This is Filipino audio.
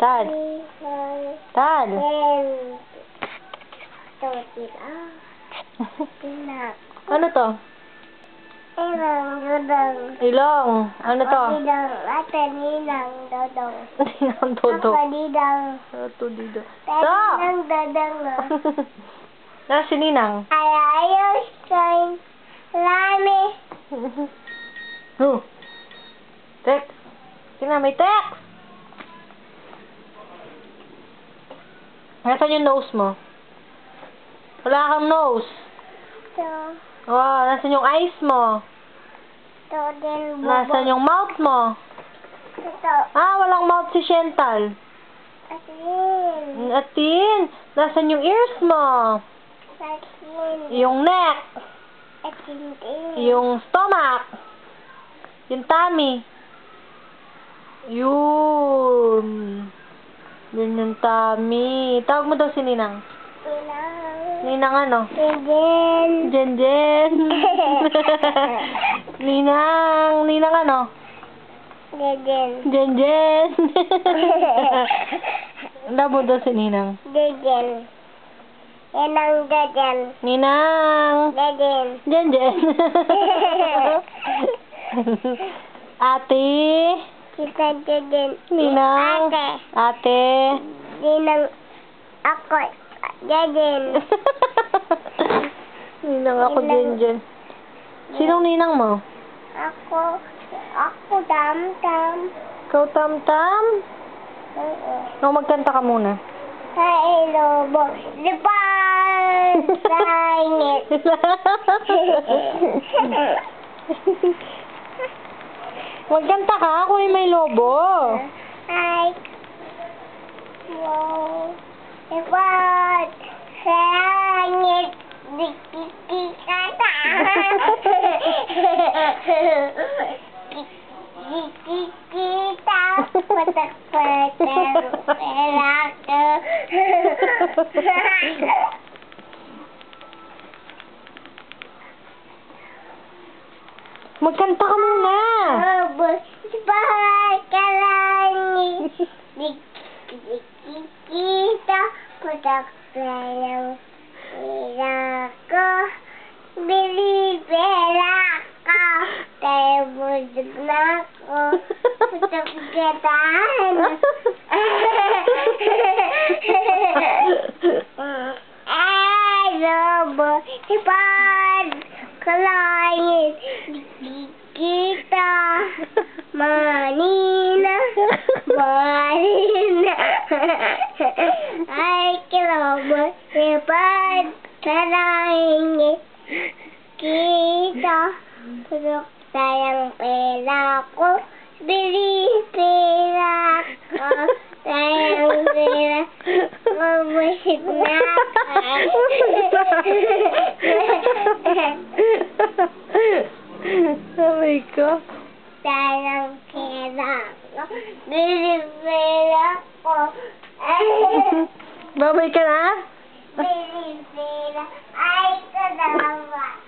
Tal. Tal. Ano to? Ilong. Ano to? Ninang dodong. Ninang dodong. Ninang. Ito dito. Ninang dodong. Nasa si Ninang? Ayos kain. Lami. Oh. Text. Tingnan, may text. Nasaan yung nose mo? Wala kang nose. Ito. Oh, nasaan yung eyes mo? Ito din. Nasaan yung mouth mo? Ito. Ah, walang mouth si Shental. Atin. Atin. Nasaan yung ears mo? Atin. Yung neck. Atin din. Yung stomach. Yung tummy. Yun. Yun yung tummy. Tawag mo daw si Ninang. Ninang. Ninang ano? Jen. Jen Jen. Ninang. Ninang ano? Jen. Jen Jen. Tawag mo daw si Ninang. Jen. Ninang Jen. Ninang. Jen. Jen Jen. Ate. Kita Jen. Ninang. Ate. Ate. Ninang ako. Jen. Ninang ako, Jen Jen. Sinong ninang mo? Ako. Ako Tam-Tam. Ikaw, Tam-Tam? No, magkanta ka muna. Hey, Lobo. Lipan! Sangit. Magkanta ka, ako ay may lobo. Ay. Wow. Lipan! Sangit. Dikikikata. Dikikita. Patak-patak. Pelaka. Magkanta ka muna. Robos. Bahay ka langit. Dikikita. Patak-patak. Pelaka. Bili-bela ka. Tayo busog na ako. Patak-patak. Ay, Lobo. Lipan! Kalangit. Dikikita. Manina. Manina. Ay, Lobo. Lipan! Kalangit. Kita. Purok sayang pera ko. Bili-pera ko. Sayang pera. Mabusit na ka. Sabi ko. Sayang pera ko. Bili-pera ko. Babay ka na? Bili-pera. Ay, kadawa.